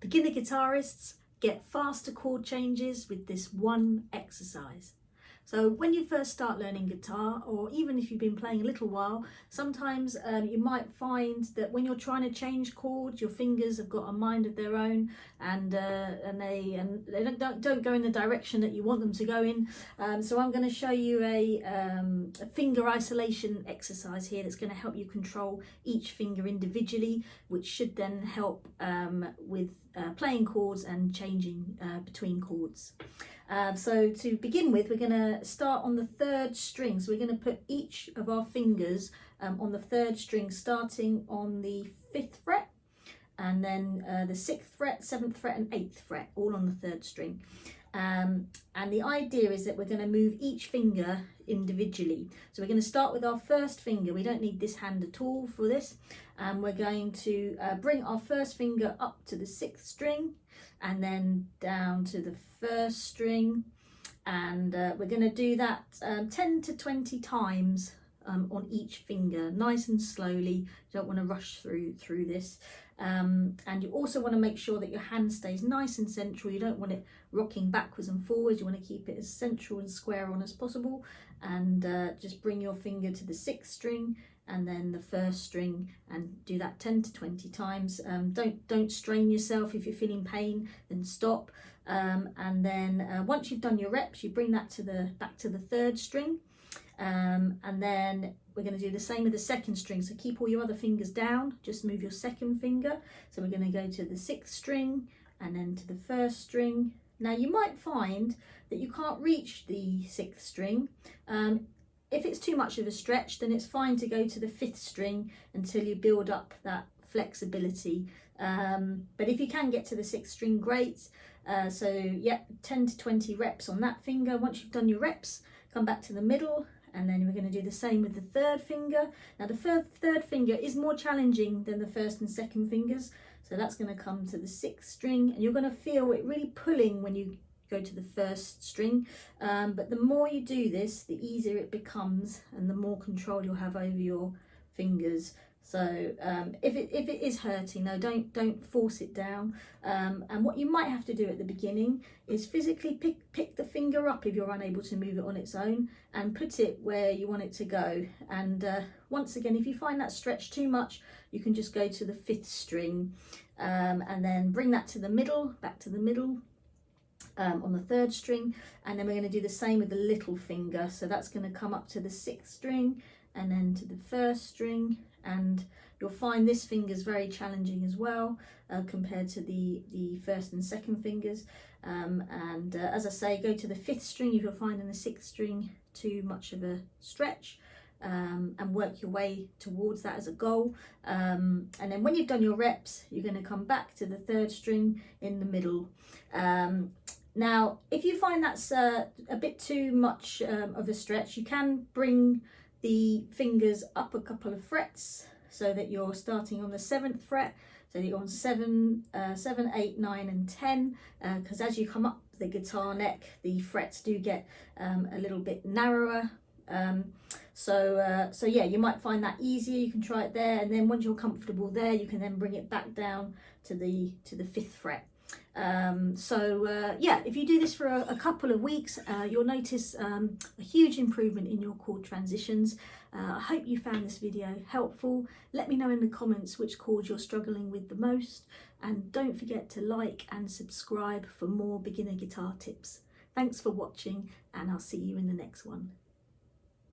Beginner guitarists get faster chord changes with this one exercise. So when you first start learning guitar, or even if you've been playing a little while, sometimes you might find that when you're trying to change chords, your fingers have got a mind of their own, and they don't go in the direction that you want them to go in. So I'm going to show you a finger isolation exercise here that's going to help you control each finger individually, which should then help with playing chords and changing between chords. So to begin with, we're going to start on the third string. So we're going to put each of our fingers on the third string, starting on the 5th fret, and then the 6th fret, 7th fret and 8th fret, all on the third string. And the idea is that we're going to move each finger individually. So we're going to start with our first finger. We don't need this hand at all for this. We're going to bring our first finger up to the 6th string, and then down to the 1st string, and we're going to do that 10 to 20 times on each finger, nice and slowly. You don't want to rush through this, and you also want to make sure that your hand stays nice and central. You don't want it rocking backwards and forwards. You want to keep it as central and square on as possible, and just bring your finger to the 6th string and then the 1st string, and do that 10 to 20 times. Don't strain yourself. If you're feeling pain, then stop. And then once you've done your reps, you bring that back to the 3rd string, and then we're going to do the same with the 2nd string. So keep all your other fingers down, just move your 2nd finger. So we're going to go to the 6th string and then to the 1st string. Now you might find that you can't reach the 6th string. If it's too much of a stretch, then it's fine to go to the 5th string until you build up that flexibility. But if you can get to the 6th string, great. So yeah, 10 to 20 reps on that finger. Once you've done your reps, come back to the middle, and then we're going to do the same with the 3rd finger. Now the third finger is more challenging than the 1st and 2nd fingers. So that's going to come to the 6th string, and you're going to feel it really pulling when you go to the 1st string, but the more you do this, the easier it becomes and the more control you'll have over your fingers. So if it is hurting, though, don't force it down. And what you might have to do at the beginning is physically pick the finger up if you're unable to move it on its own, and put it where you want it to go. And once again, if you find that stretch too much, you can just go to the 5th string, and then bring that to the middle, back to the middle, on the 3rd string, and then we're going to do the same with the little finger. So that's going to come up to the 6th string and then to the 1st string, and you'll find this finger is very challenging as well, compared to the 1st and 2nd fingers. As I say, go to the 5th string if you're finding the 6th string too much of a stretch, and work your way towards that as a goal. And then when you've done your reps, you're going to come back to the 3rd string in the middle. Now, if you find that's a bit too much of a stretch, you can bring the fingers up a couple of frets so that you're starting on the 7th fret, so that you're on 7, 8, 9 and 10, because as you come up the guitar neck, the frets do get a little bit narrower. So yeah, you might find that easier. You can try it there, and then once you're comfortable there, you can then bring it back down to the 5th fret. Yeah, if you do this for a couple of weeks, you'll notice a huge improvement in your chord transitions. I hope you found this video helpful. Let me know in the comments which chords you're struggling with the most, and don't forget to like and subscribe for more beginner guitar tips. Thanks for watching, and I'll see you in the next one.